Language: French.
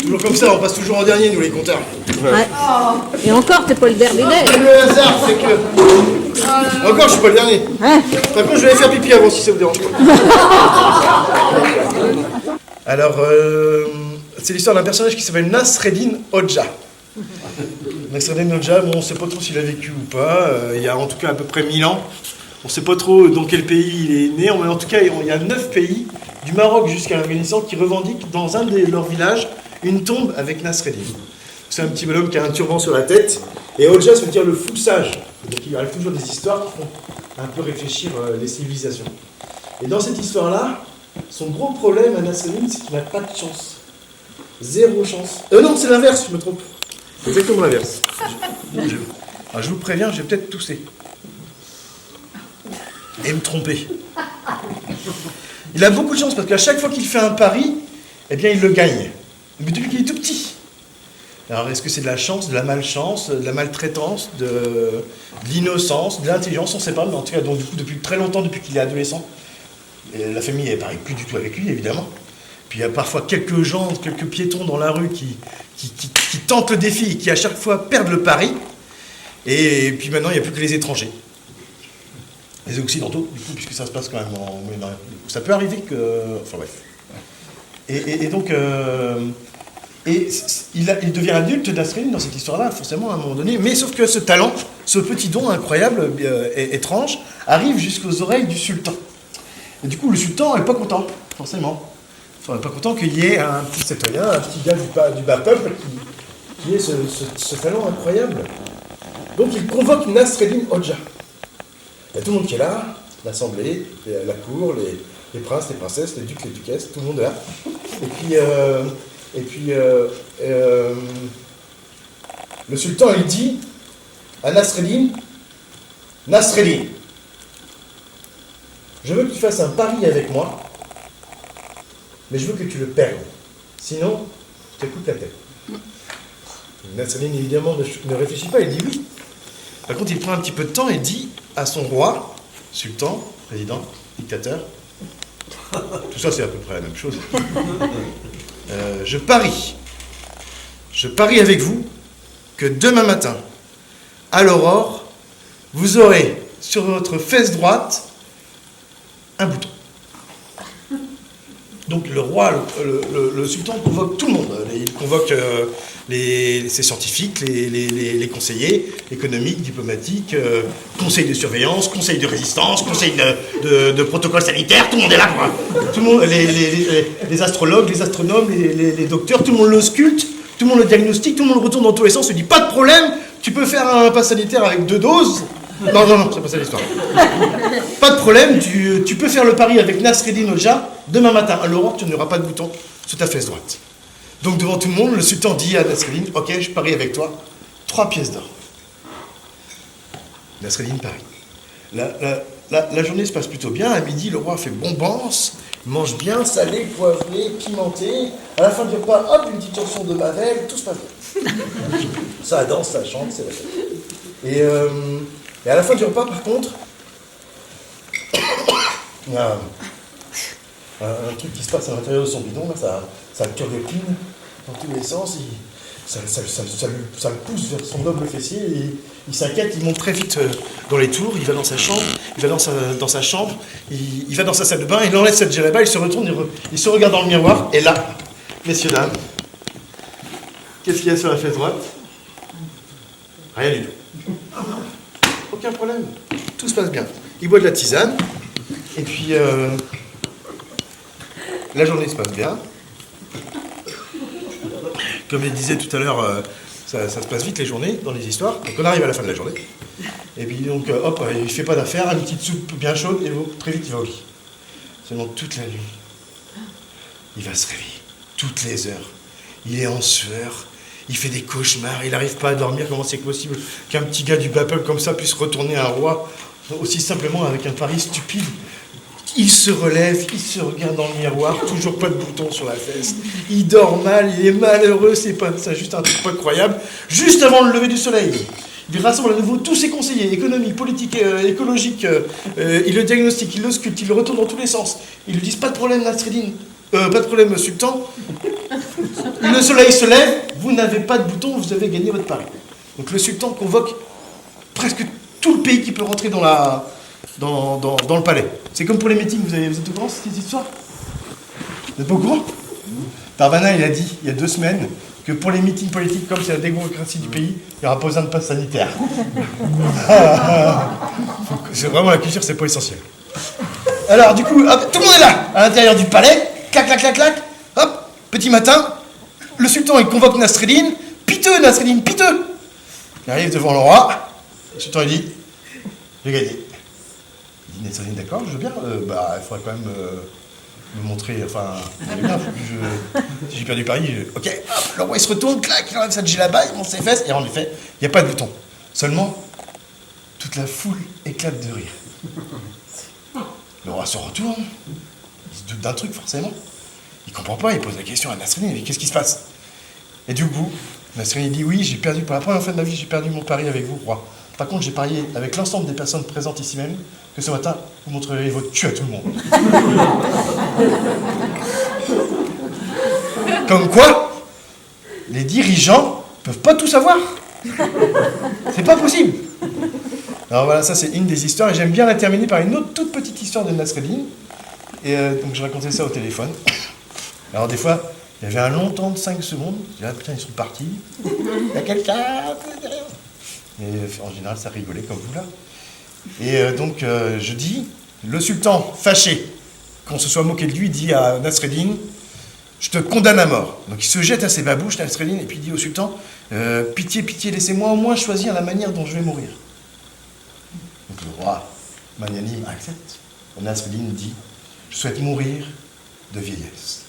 Toujours comme ça, on passe toujours en dernier, nous les compteurs. Ouais. Et encore, t'es pas le dernier. Le hasard, c'est que... Encore, je suis pas le dernier. Ouais. Par contre, je vais aller faire pipi avant, si ça vous dérange pas. Alors, c'est l'histoire d'un personnage qui s'appelle Nasreddin Hoxha. Nasreddin Hoxha, bon, on ne sait pas trop s'il a vécu ou pas. Il y a en tout cas à peu près 1000 ans. On ne sait pas trop dans quel pays il est né. Mais en tout cas, il y a 9 pays, du Maroc jusqu'à l'Afghanistan, qui revendiquent dans un de leurs villages une tombe avec Nasreddin. C'est un petit bonhomme qui a un turban sur la tête. Et Hoxha, ça veut dire le fou sage. Donc il arrive toujours des histoires qui font un peu réfléchir les civilisations. Et dans cette histoire-là, son gros problème à Nasreddin, c'est qu'il n'a pas de chance. Zéro chance. Non, c'est l'inverse, je me trompe. C'est exactement l'inverse. Je vous préviens, je vais peut-être tousser. Et me tromper. Il a beaucoup de chance parce qu'à chaque fois qu'il fait un pari, eh bien il le gagne. Mais depuis qu'il est tout petit. Alors est-ce que c'est de la chance, de la malchance, de la maltraitance, de l'innocence, de l'intelligence, on ne sait pas, mais en tout cas donc, du coup, depuis très longtemps, depuis qu'il est adolescent, la famille ne parle plus du tout avec lui, évidemment. Puis il y a parfois quelques gens, quelques piétons dans la rue qui tentent le défi et qui à chaque fois perdent le pari. Et puis maintenant, il n'y a plus que les étrangers. Les occidentaux, du coup, puisque ça se passe quand même en Moyen-Orient. Ça peut arriver que... Enfin bref. Et donc... il devient adulte Nasreddin dans cette histoire-là, forcément, à un moment donné. Mais sauf que ce talent, ce petit don incroyable, étrange, arrive jusqu'aux oreilles du sultan. Et du coup, le sultan n'est pas content, forcément. Enfin, il n'est pas content qu'il y ait un petit citoyen, un petit gars du bas peuple qui ait ce talent incroyable. Donc il convoque Nasreddin Hoxha. Il y a tout le monde qui est là, l'assemblée, la cour, les princes, les princesses, les ducs, les duchesses, tout le monde est là. Et puis, le sultan, il dit à Nasreddin, Nasreddin, je veux que tu fasses un pari avec moi, mais je veux que tu le perdes. Sinon, je te coupe la tête. Nasreddin, évidemment, ne réfléchit pas, il dit oui. Par contre, il prend un petit peu de temps et dit à son roi, sultan, président, dictateur, tout ça c'est à peu près la même chose. Je parie avec vous que demain matin, à l'aurore, vous aurez sur votre fesse droite un bouton. Donc le roi, le sultan convoque tout le monde. Il convoque ses scientifiques, les conseillers économiques, diplomatiques, conseil de surveillance, conseil de résistance, conseil de protocole sanitaire, tout le monde est là, quoi. Tout le monde, les astrologues, les astronomes, les docteurs, tout le monde l'ausculte, tout le monde le diagnostique, tout le monde retourne dans tous les sens, se dit pas de problème, tu peux faire un pass sanitaire avec 2 doses. Non, c'est pas ça l'histoire. Pas de problème, tu peux faire le pari avec Nasreddin Hoxha. Demain matin, à l'aurore, tu n'auras pas de bouton sur ta fesse droite. Donc devant tout le monde, le sultan dit à Nasreddin, ok, je parie avec toi, 3 pièces d'or. Nasreddin parie. La journée se passe plutôt bien. À midi, le roi fait bombance, mange bien, salé, poivré, pimenté. À la fin du repas, hop, une petite chanson de Mavel, tout se passe bien. Ça danse, ça chante, c'est la fête. Et à la fin du repas, par contre, il y a un truc qui se passe à l'intérieur de son bidon, là, ça le turlupine dans tous les sens, ça le pousse vers son noble fessier, et il s'inquiète, il monte très vite dans les tours, il va dans sa chambre, il va dans sa chambre, il va dans sa salle de bain, il enlève cette djellaba, il se retourne, il se regarde dans le miroir, et là, messieurs, dames, qu'est-ce qu'il y a sur la fesse droite? Rien du tout. Aucun problème, tout se passe bien. Il boit de la tisane, et puis la journée se passe bien. Comme je disais tout à l'heure, ça se passe vite les journées dans les histoires. Donc on arrive à la fin de la journée. Et puis donc hop, il ne fait pas d'affaires, une petite soupe bien chaude, et très vite il va au lit. Seulement toute la nuit, il va se réveiller, toutes les heures. Il est en sueur. Il fait des cauchemars, il n'arrive pas à dormir. Comment c'est possible qu'un petit gars du bas peuple comme ça puisse retourner un roi aussi simplement avec un pari stupide? Il se relève, il se regarde dans le miroir, toujours pas de bouton sur la fesse. Il dort mal, il est malheureux, c'est juste un truc pas incroyable. Juste avant le lever du soleil, il rassemble à nouveau tous ses conseillers économiques, politiques, écologiques. Il le diagnostique, il l'ausculte, il le retourne dans tous les sens. Ils lui disent pas de problème, Nasreddin. Pas de problème, sultan. Le soleil se lève, vous n'avez pas de bouton, vous avez gagné votre pari. Donc le sultan convoque presque tout le pays qui peut rentrer dans le palais. C'est comme pour les meetings, vous êtes au courant de cette histoire? Vous n'êtes pas au courant? Darmanin, il a dit, il y a 2 semaines, que pour les meetings politiques, comme c'est la démocratie du pays, il n'y aura pas besoin de passe sanitaire. C'est vraiment la culture, c'est pas essentiel. Alors, du coup, hop, tout le monde est là, à l'intérieur du palais, clac, clac, clac, clac, hop, petit matin, le sultan, il convoque Nasreddin, piteux, Nasreddin, piteux. Il arrive devant le roi, le sultan, il dit, j'ai gagné. Il dit, Nasreddin, d'accord, je veux bien, il faudrait quand même me montrer, enfin, bien, si j'ai perdu Paris, ok, hop, le roi, il se retourne, clac, il enlève sa djellaba, il monte ses fesses, et en effet, il n'y a pas de bouton. Seulement, toute la foule éclate de rire. Le roi se retourne, il se doute d'un truc forcément. Il comprend pas, il pose la question à Nasreddin, il dit qu'est-ce qui se passe? Et du coup, Nasreddin dit oui, j'ai perdu pour la première fois de ma vie, j'ai perdu mon pari avec vous, roi. Par contre, j'ai parié avec l'ensemble des personnes présentes ici même que ce matin, vous montrerez votre cul à tout le monde. Comme quoi, les dirigeants peuvent pas tout savoir. C'est pas possible. Alors voilà, ça c'est une des histoires, et j'aime bien la terminer par une autre toute petite histoire de Nasreddin. Et donc je racontais ça au téléphone. Alors des fois, il y avait un long temps de 5 secondes, je disais, ah putain, ils sont partis. Il y a quelqu'un derrière. Et en général, ça rigolait comme vous là. Et donc je dis, le sultan, fâché, qu'on se soit moqué de lui, dit à Nasreddin, je te condamne à mort. Donc il se jette à ses babouches, Nasreddin, et puis il dit au sultan, pitié, pitié, laissez-moi au moins choisir la manière dont je vais mourir. Donc le roi, magnanime, accepte. Nasreddin dit, je souhaite mourir de vieillesse.